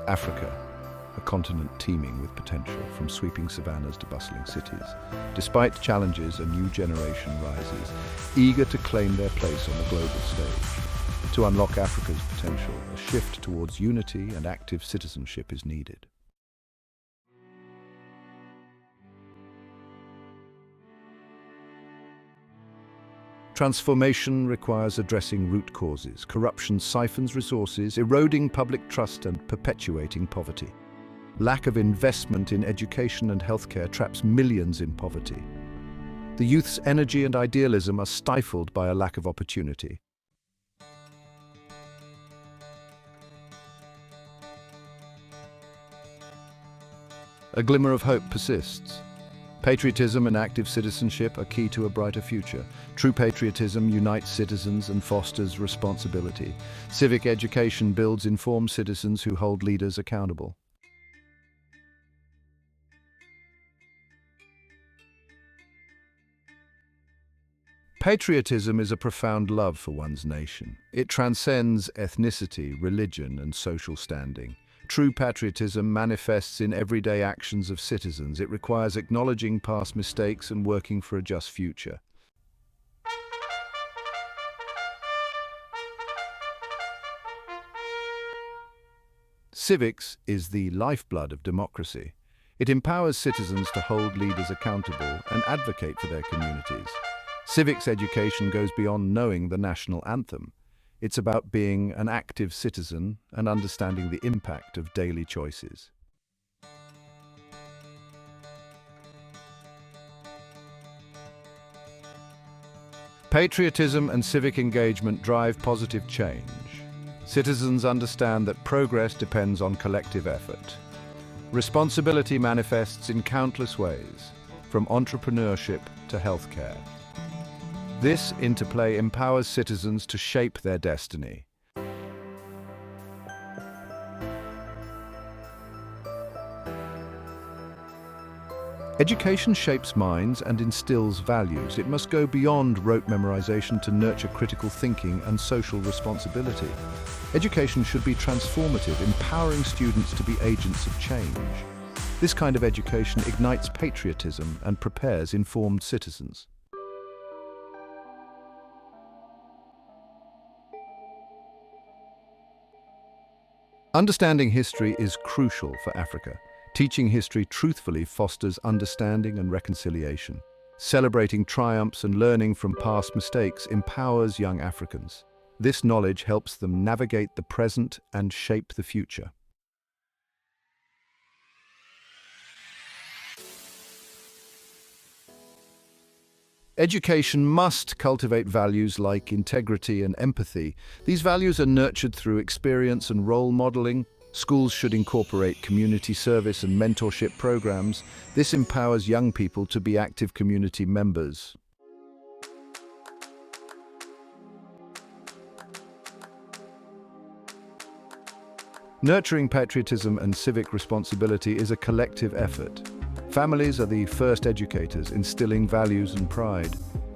Africa, a continent teeming with potential, from sweeping savannas to bustling cities. Despite challenges, a new generation rises, eager to claim their place on the global stage. To unlock Africa's potential, a shift towards unity and active citizenship is needed. Transformation requires addressing root causes. Corruption siphons resources, eroding public trust and perpetuating poverty. Lack of investment in education and healthcare traps millions in poverty. The youth's energy and idealism are stifled by a lack of opportunity. A glimmer of hope persists. Patriotism and active citizenship are key to a brighter future. True patriotism unites citizens and fosters responsibility. Civic education builds informed citizens who hold leaders accountable. Patriotism is a profound love for one's nation. It transcends ethnicity, religion, and social standing. True patriotism manifests in everyday actions of citizens. It requires acknowledging past mistakes and working for a just future. Civics is the lifeblood of democracy. It empowers citizens to hold leaders accountable and advocate for their communities. Civics education goes beyond knowing the national anthem. It's about being an active citizen and understanding the impact of daily choices. Patriotism and civic engagement drive positive change. Citizens understand that progress depends on collective effort. Responsibility manifests in countless ways, from entrepreneurship to healthcare. This interplay empowers citizens to shape their destiny. Education shapes minds and instills values. It must go beyond rote memorization to nurture critical thinking and social responsibility. Education should be transformative, empowering students to be agents of change. This kind of education ignites patriotism and prepares informed citizens. Understanding history is crucial for Africa. Teaching history truthfully fosters understanding and reconciliation. Celebrating triumphs and learning from past mistakes empowers young Africans. This knowledge helps them navigate the present and shape the future. Education must cultivate values like integrity and empathy. These values are nurtured through experience and role modeling. Schools should incorporate community service and mentorship programs. This empowers young people to be active community members. Nurturing patriotism and civic responsibility is a collective effort. Families are the first educators, instilling values and pride.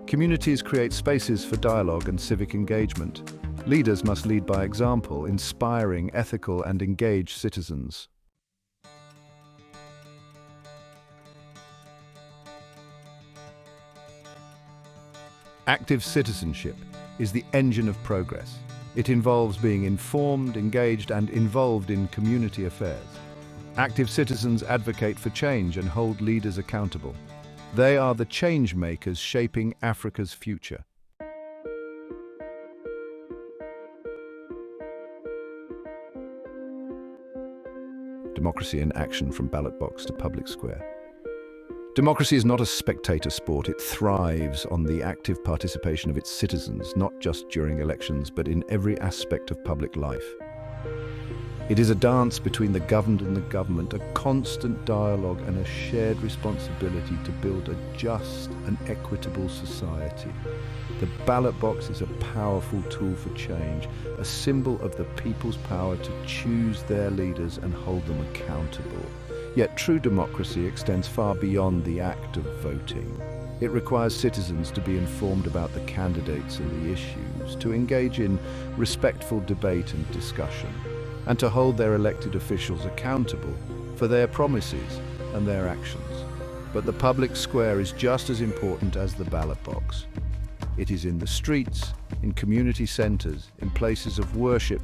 Communities create spaces for dialogue and civic engagement. Leaders must lead by example, inspiring ethical and engaged citizens. Active citizenship is the engine of progress. It involves being informed, engaged, and involved in community affairs. Active citizens advocate for change and hold leaders accountable. They are the change makers shaping Africa's future. Democracy in action, from ballot box to public square. Democracy is not a spectator sport. It thrives on the active participation of its citizens, not just during elections, but in every aspect of public life. It is a dance between the governed and the government, a constant dialogue and a shared responsibility to build a just and equitable society. The ballot box is a powerful tool for change, a symbol of the people's power to choose their leaders and hold them accountable. Yet true democracy extends far beyond the act of voting. It requires citizens to be informed about the candidates and the issues, to engage in respectful debate and discussion, and to hold their elected officials accountable for their promises and their actions. But the public square is just as important as the ballot box. It is in the streets, in community centers, in places of worship,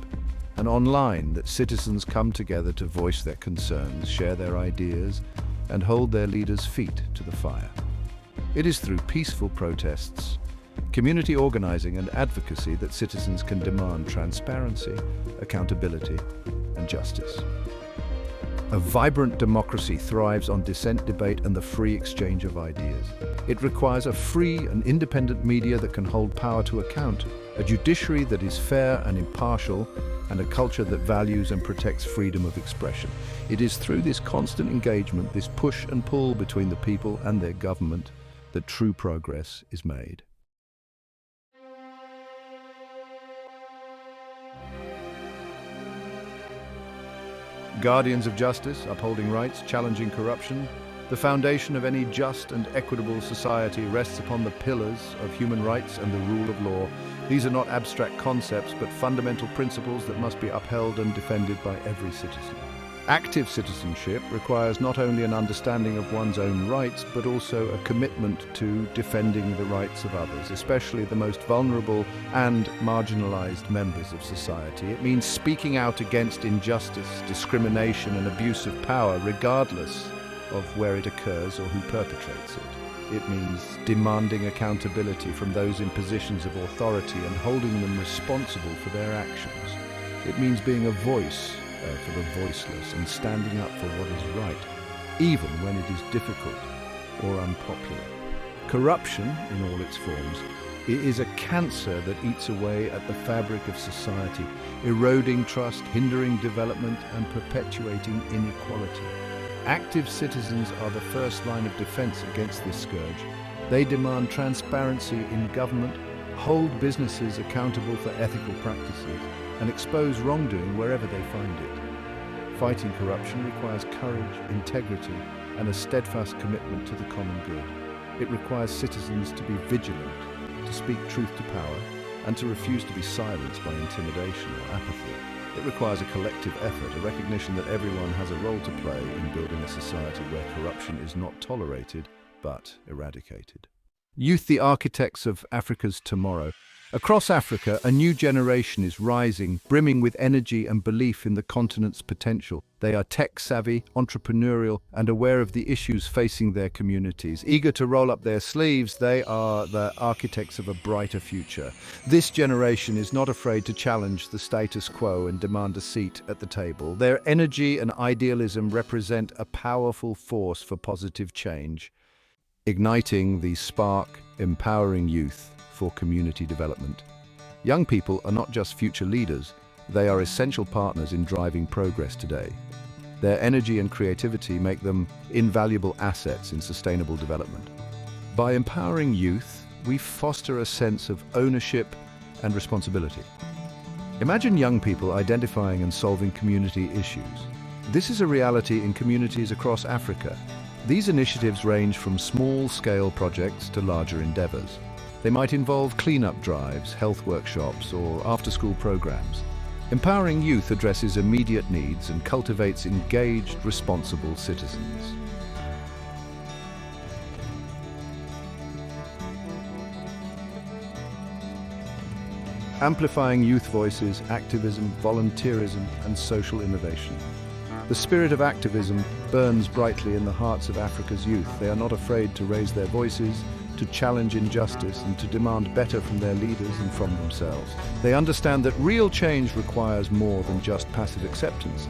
and online that citizens come together to voice their concerns, share their ideas, and hold their leaders' feet to the fire. It is through peaceful protests, community organizing and advocacy that citizens can demand transparency, accountability, and justice. A vibrant democracy thrives on dissent, debate, and the free exchange of ideas. It requires a free and independent media that can hold power to account, a judiciary that is fair and impartial, and a culture that values and protects freedom of expression. It is through this constant engagement, this push and pull between the people and their government, that true progress is made. Guardians of justice, upholding rights, challenging corruption. The foundation of any just and equitable society rests upon the pillars of human rights and the rule of law. These are not abstract concepts, but fundamental principles that must be upheld and defended by every citizen. Active citizenship requires not only an understanding of one's own rights, but also a commitment to defending the rights of others, especially the most vulnerable and marginalized members of society. It means speaking out against injustice, discrimination, and abuse of power, regardless of where it occurs or who perpetrates it. It means demanding accountability from those in positions of authority and holding them responsible for their actions. It means being a voice for the voiceless and standing up for what is right, even when it is difficult or unpopular. Corruption, in all its forms, is a cancer that eats away at the fabric of society, eroding trust, hindering development, and perpetuating inequality. Active citizens are the first line of defense against this scourge. They demand transparency in government, hold businesses accountable for ethical practices, and expose wrongdoing wherever they find it. Fighting corruption requires courage, integrity, and a steadfast commitment to the common good. It requires citizens to be vigilant, to speak truth to power, and to refuse to be silenced by intimidation or apathy. It requires a collective effort, a recognition that everyone has a role to play in building a society where corruption is not tolerated, but eradicated. Youth, the architects of Africa's tomorrow. Across Africa, a new generation is rising, brimming with energy and belief in the continent's potential. They are tech-savvy, entrepreneurial, and aware of the issues facing their communities. Eager to roll up their sleeves, they are the architects of a brighter future. This generation is not afraid to challenge the status quo and demand a seat at the table. Their energy and idealism represent a powerful force for positive change, igniting the spark, empowering youth for community development. Young people are not just future leaders, they are essential partners in driving progress today. Their energy and creativity make them invaluable assets in sustainable development. By empowering youth, we foster a sense of ownership and responsibility. Imagine young people identifying and solving community issues. This is a reality in communities across Africa. These initiatives range from small-scale projects to larger endeavors. They might involve cleanup drives, health workshops, or after-school programs. Empowering youth addresses immediate needs and cultivates engaged, responsible citizens. Amplifying youth voices, activism, volunteerism, and social innovation. The spirit of activism burns brightly in the hearts of Africa's youth. They are not afraid to raise their voices, to challenge injustice, and to demand better from their leaders and from themselves. They understand that real change requires more than just passive acceptance.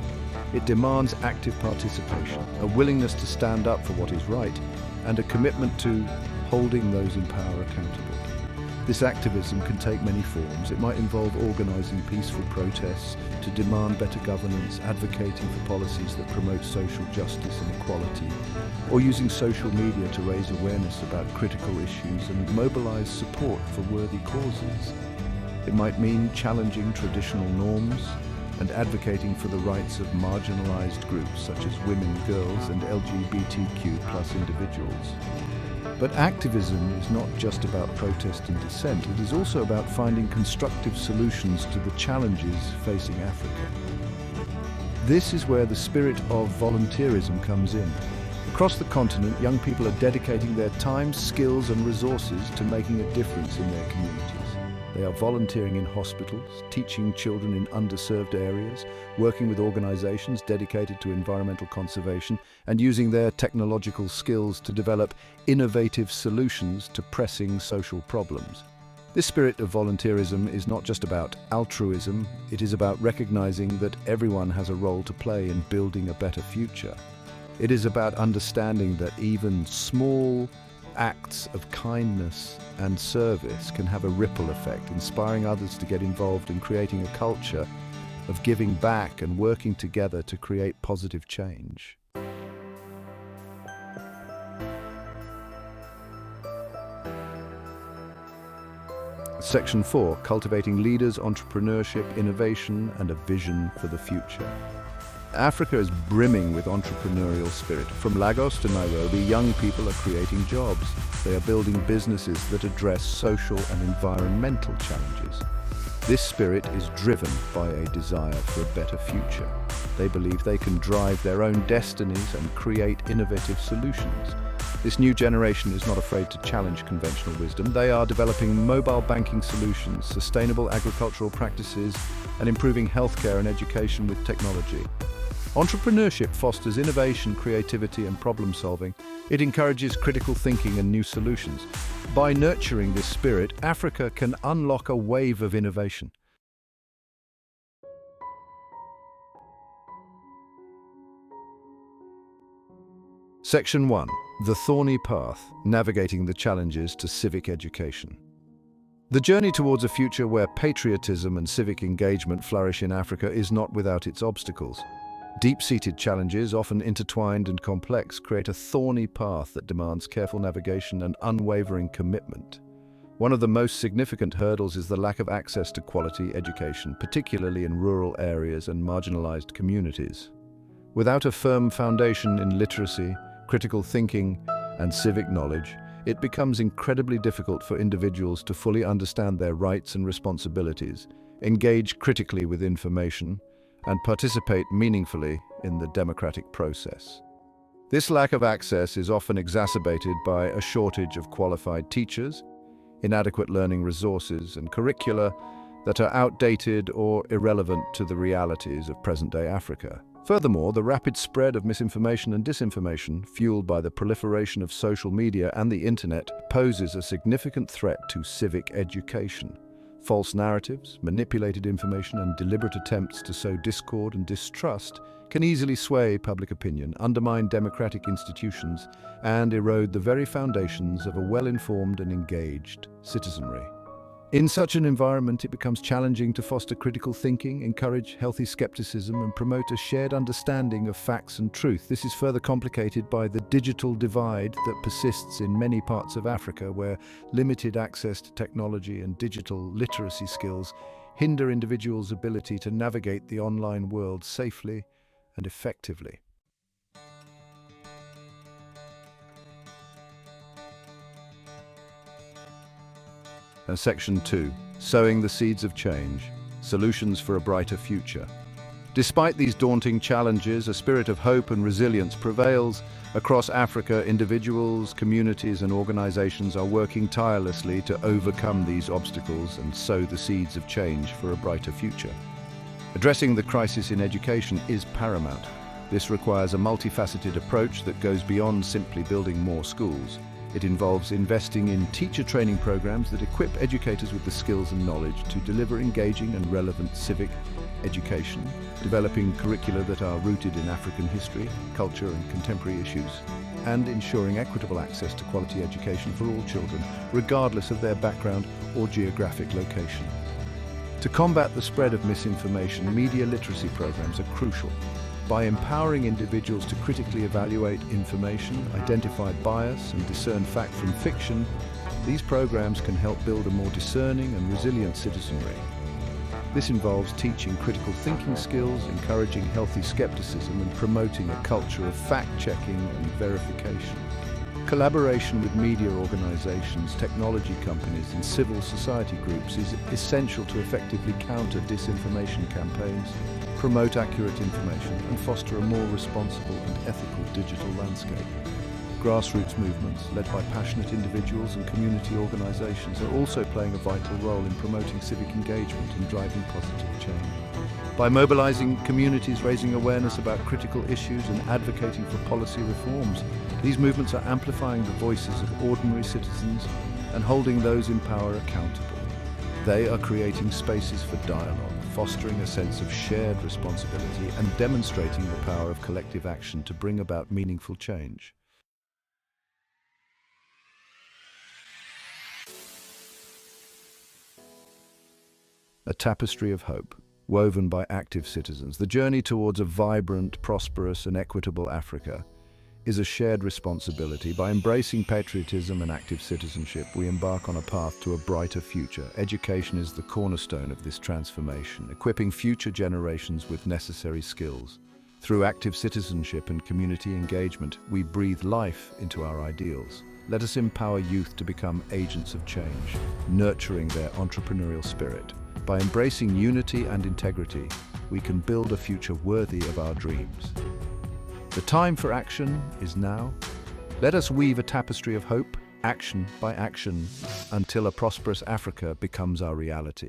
It demands active participation, a willingness to stand up for what is right, and a commitment to holding those in power accountable. This activism can take many forms. It might involve organizing peaceful protests to demand better governance, advocating for policies that promote social justice and equality, or using social media to raise awareness about critical issues and mobilize support for worthy causes. It might mean challenging traditional norms and advocating for the rights of marginalized groups such as women, girls, and LGBTQ+ individuals. But activism is not just about protest and dissent. It is also about finding constructive solutions to the challenges facing Africa. This is where the spirit of volunteerism comes in. Across the continent, young people are dedicating their time, skills and resources to making a difference in their communities. They are volunteering in hospitals, teaching children in underserved areas, working with organizations dedicated to environmental conservation, and using their technological skills to develop innovative solutions to pressing social problems. This spirit of volunteerism is not just about altruism, it is about recognizing that everyone has a role to play in building a better future. It is about understanding that even small acts of kindness and service can have a ripple effect, inspiring others to get involved and creating a culture of giving back and working together to create positive change. Section 4, cultivating leaders, entrepreneurship, innovation, and a vision for the future. Africa is brimming with entrepreneurial spirit. From Lagos to Nairobi, young people are creating jobs. They are building businesses that address social and environmental challenges. This spirit is driven by a desire for a better future. They believe they can drive their own destinies and create innovative solutions. This new generation is not afraid to challenge conventional wisdom. They are developing mobile banking solutions, sustainable agricultural practices, and improving healthcare and education with technology. Entrepreneurship fosters innovation, creativity, and problem-solving. It encourages critical thinking and new solutions. By nurturing this spirit, Africa can unlock a wave of innovation. Section 1. The Thorny Path, Navigating the Challenges to Civic Education. The journey towards a future where patriotism and civic engagement flourish in Africa is not without its obstacles. Deep-seated challenges, often intertwined and complex, create a thorny path that demands careful navigation and unwavering commitment. One of the most significant hurdles is the lack of access to quality education, particularly in rural areas and marginalized communities. Without a firm foundation in literacy, critical thinking, and civic knowledge, it becomes incredibly difficult for individuals to fully understand their rights and responsibilities, engage critically with information, and participate meaningfully in the democratic process. This lack of access is often exacerbated by a shortage of qualified teachers, inadequate learning resources, and curricula that are outdated or irrelevant to the realities of present-day Africa. Furthermore, the rapid spread of misinformation and disinformation, fueled by the proliferation of social media and the internet, poses a significant threat to civic education. False narratives, manipulated information, and deliberate attempts to sow discord and distrust can easily sway public opinion, undermine democratic institutions, and erode the very foundations of a well-informed and engaged citizenry. In such an environment, it becomes challenging to foster critical thinking, encourage healthy skepticism, and promote a shared understanding of facts and truth. This is further complicated by the digital divide that persists in many parts of Africa, where limited access to technology and digital literacy skills hinder individuals' ability to navigate the online world safely and effectively. Section 2. Sowing the Seeds of Change, Solutions for a Brighter Future. Despite these daunting challenges, a spirit of hope and resilience prevails. Across Africa, individuals, communities, and organizations are working tirelessly to overcome these obstacles and sow the seeds of change for a brighter future. Addressing the crisis in education is paramount. This requires a multifaceted approach that goes beyond simply building more schools. It involves investing in teacher training programs that equip educators with the skills and knowledge to deliver engaging and relevant civic education, developing curricula that are rooted in African history, culture, and contemporary issues, and ensuring equitable access to quality education for all children, regardless of their background or geographic location. To combat the spread of misinformation, media literacy programs are crucial. By empowering individuals to critically evaluate information, identify bias, and discern fact from fiction, these programs can help build a more discerning and resilient citizenry. This involves teaching critical thinking skills, encouraging healthy skepticism, and promoting a culture of fact-checking and verification. Collaboration with media organizations, technology companies, and civil society groups is essential to effectively counter disinformation campaigns, promote accurate information, and foster a more responsible and ethical digital landscape. Grassroots movements, led by passionate individuals and community organizations, are also playing a vital role in promoting civic engagement and driving positive change. By mobilizing communities, raising awareness about critical issues, and advocating for policy reforms, these movements are amplifying the voices of ordinary citizens and holding those in power accountable. They are creating spaces for dialogue, fostering a sense of shared responsibility, and demonstrating the power of collective action to bring about meaningful change. A tapestry of hope, woven by active citizens. The journey towards a vibrant, prosperous, and equitable Africa is a shared responsibility. By embracing patriotism and active citizenship, we embark on a path to a brighter future. Education is the cornerstone of this transformation, equipping future generations with necessary skills. Through active citizenship and community engagement, we breathe life into our ideals. Let us empower youth to become agents of change, nurturing their entrepreneurial spirit. By embracing unity and integrity, we can build a future worthy of our dreams. The time for action is now. Let us weave a tapestry of hope, action by action, until a prosperous Africa becomes our reality.